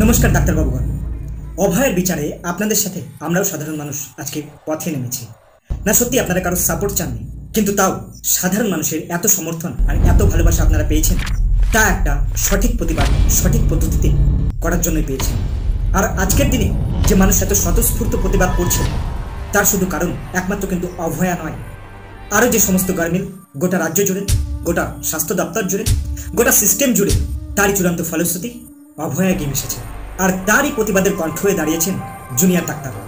নমস্কার ডাক্তার বাবুগণ। অভয়ের বিচারে আপনাদের সাথে আমরাও সাধারণ মানুষ আজকে পথে নেমেছি। না সত্যি আপনারা কারো সাপোর্ট চাননি, কিন্তু তাও সাধারণ মানুষের এত সমর্থন আর এত ভালোবাসা আপনারা পেয়েছেন, তা একটা সঠিক প্রতিবাদ সঠিক পদ্ধতিতে করার জন্যই পেয়েছেন। আর আজকের দিনে যে মানুষ এত স্বতঃস্ফূর্ত প্রতিবাদ করছে তার শুধু কারণ একমাত্র কিন্তু অভয়া নয়, আরও যে সমস্ত গরমিল গোটা রাজ্য জুড়ে, গোটা স্বাস্থ্য দপ্তর জুড়ে, গোটা সিস্টেম জুড়ে তারই চূড়ান্ত ফলশ্রুতি অভয়া গেম এসেছে। আর তারই প্রতিবাদের কণ্ঠ হয়ে দাঁড়িয়েছেন জুনিয়র ডাক্তাররা।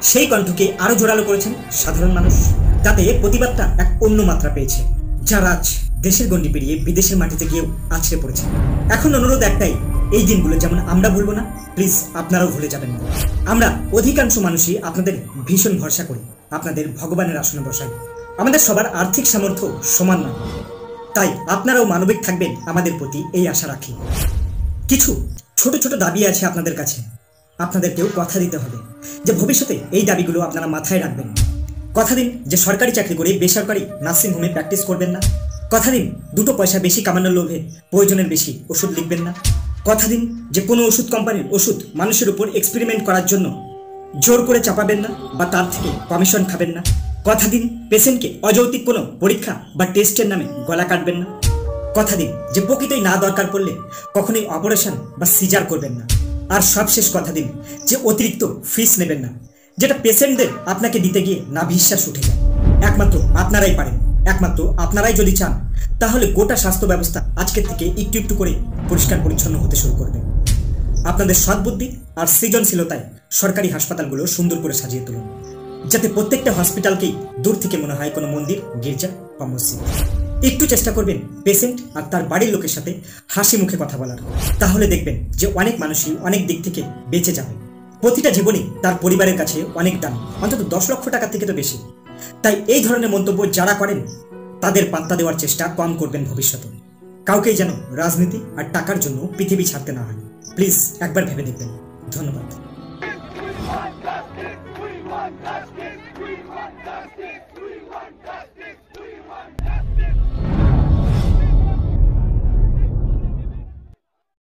সেই কণ্ঠকে আরও জোরালো করেছেন সাধারণ মানুষ, তাতে প্রতিবাদটা এক অন্য মাত্রা পেয়েছে, যারা আজ দেশের গণ্ডি পেরিয়ে বিদেশের মাটিতে গিয়েও আছড়ে পড়েছে। এখন অনুরোধ একটাই, এই দিনগুলো যেমন আমরা ভুলবো না, প্লিজ আপনারাও ভুলে যাবেন না। আমরা অধিকাংশ মানুষই আপনাদের ভীষণ ভরসা করি, আপনাদের ভগবানের আসনে বসাই। আমাদের সবার আর্থিক সামর্থ্য সমান না, তাই আপনারাও মানবিক থাকবেন আমাদের প্রতি এই আশা রাখি। কিছু ছোট ছোট দাবি আছে আপনাদের কাছে, আপনাদেরকেও কথা দিতে হবে যে ভবিষ্যতে এই দাবিগুলো আপনারা মাথায় রাখবেন। কথা দিন যে সরকারি চাকরি করে বেসরকারি নার্সিংহোমে প্র্যাকটিস করবেন না। কথা দিন দুটো পয়সা বেশি কামানোর লোভে প্রয়োজনের বেশি ওষুধ লিখবেন না। কথা দিন যে কোনো ওষুধ কোম্পানির ওষুধ মানুষের উপর এক্সপেরিমেন্ট করার জন্য জোর করে চাপাবেন না বা তার থেকে কমিশন খাবেন না। কথা দিন পেশেন্টকে অযৌক্তিক কোনো পরীক্ষা বা টেস্টের নামে গলা কাটবেন না। কথা দিন যে প্রকৃতই না দরকার পড়লে কখনোই অপারেশন বা সিজার করবেন না। আর সবশেষ কথা দিন যে অতিরিক্ত ফিস নেবেন না, যেটা পেশেন্টদের আপনাকে দিতে গিয়ে না বিশ্বাস উঠে যায়। একমাত্র আপনারাই পারেন, একমাত্র আপনারাই যদি চান, তাহলে গোটা স্বাস্থ্য ব্যবস্থা আজকের থেকে একটু একটু করে পরিষ্কার পরিচ্ছন্ন হতে শুরু করবে। আপনাদের সদ্বুদ্ধি আর সৃজনশীলতায় সরকারি হাসপাতালগুলো সুন্দর করে সাজিয়ে তুলুন, যাতে প্রত্যেকটা হসপিটালকেই দূর থেকে মনে হয় কোনো মন্দির, গির্জা বা মসজিদ। একটু চেষ্টা করবেন পেশেন্ট আর তার বাড়ির লোকের সাথে হাসি মুখে কথা বলার, তাহলে দেখবেন যে অনেক মানুষই অনেক দিক থেকে বেঁচে যাবে। প্রতিটা জীবনই তার পরিবারের কাছে অনেক দাম, অন্তত 10 লক্ষ টাকা থেকে তো বেশি। তাই এই ধরনের মন্তব্য যারা করেন তাদের পাত্তা দেওয়ার চেষ্টা কম করবেন ভবিষ্যতে। কাউকেই যেন রাজনীতি আর টাকার জন্য পৃথিবী ছাড়তে না হয়, প্লিজ একবার ভেবে দেখবেন। ধন্যবাদ।